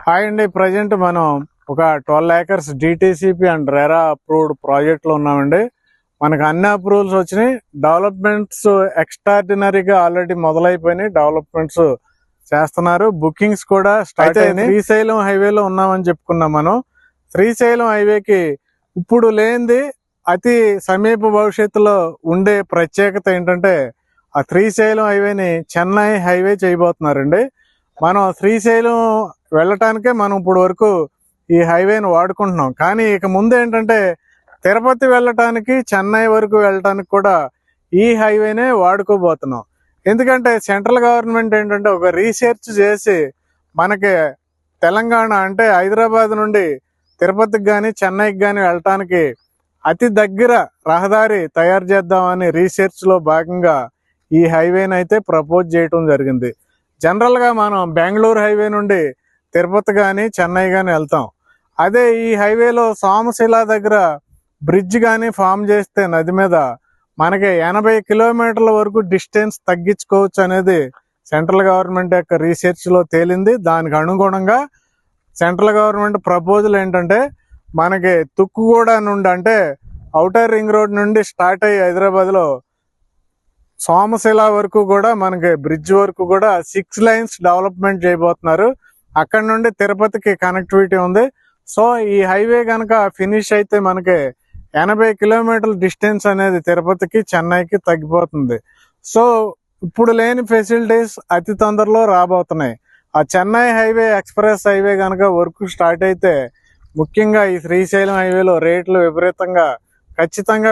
Hi అండి. Present మనం ఒక 12 acres DTCP and RERA approved project లో ఉన్నామండి. మనకు అన్ని అప్రూవల్స్ వచ్చినాయి. డెవలప్మెంట్స్ ఎక్స్ట్రాడినరీగా ఆల్రెడీ మొదలైపోయినాయి. డెవలప్మెంట్స్ చేస్తున్నారు. బుకింగ్స్ కూడా స్టార్ట్ అయినాయి. శ్రీశైలం హైవేలో ఉన్నామని చెప్పుకున్నాం మనం. శ్రీశైలం హైవేకి ఇప్పుడు లేనిది అతి సమీప భవిష్యత్తులో ఉండే ప్రత్యేకత ఏంటంటే ఆ శ్రీశైలం హైవేని చెన్నై హైవే చేయబోతున్నారండి. మనం శ్రీశైలం వెళ్ళటానికే మనం ఇప్పుడు వరకు ఈ హైవేని వాడుకుంటున్నాం. కానీ ఇక ముందు ఏంటంటే తిరుపతి వెళ్ళటానికి, చెన్నై వరకు వెళ్ళటానికి కూడా ఈ హైవేనే వాడుకోబోతున్నాం. ఎందుకంటే సెంట్రల్ గవర్నమెంట్ ఏంటంటే ఒక రీసెర్చ్ చేసి మనకి తెలంగాణ అంటే హైదరాబాద్ నుండి తిరుపతికి కానీ చెన్నైకి కానీ వెళ్ళటానికి అతి దగ్గర రహదారి తయారు చేద్దామని రీసెర్చ్లో భాగంగా ఈ హైవేని అయితే ప్రపోజ్ చేయటం జరిగింది. జనరల్గా మనం బెంగళూరు హైవే నుండి తిరుపతి కానీ చెన్నై కానీ వెళ్తాం. అదే ఈ హైవేలో సోమశిల దగ్గర బ్రిడ్జ్ కానీ ఫామ్ చేస్తే నది మీద మనకి 80 కిలోమీటర్ల వరకు డిస్టెన్స్ తగ్గించుకోవచ్చు అనేది సెంట్రల్ గవర్నమెంట్ యొక్క రీసెర్చ్లో తేలింది. దానికి అనుగుణంగా సెంట్రల్ గవర్నమెంట్ ప్రపోజల్ ఏంటంటే మనకి తుక్కుగూడ నుండి అంటే ఔటర్ రింగ్ రోడ్ నుండి స్టార్ట్ అయ్యి హైదరాబాద్లో సోమశిల వరకు కూడా మనకి బ్రిడ్జ్ వరకు కూడా 6 లైన్స్ డెవలప్మెంట్ చేయబోతున్నారు. అక్కడ నుండి తిరుపతికి కనెక్టివిటీ ఉంది. సో ఈ హైవే కనుక ఫినిష్ అయితే మనకి 80 కిలోమీటర్ల డిస్టెన్స్ అనేది తిరుపతికి చెన్నైకి తగ్గిపోతుంది. సో ఇప్పుడు లేని ఫెసిలిటీస్ అతి తొందరలో రాబోతున్నాయి. ఆ చెన్నై హైవే ఎక్స్ప్రెస్ హైవే కనుక వర్క్ స్టార్ట్ అయితే ముఖ్యంగా ఈ శ్రీశైలం హైవేలో రేట్లు విపరీతంగా ఖచ్చితంగా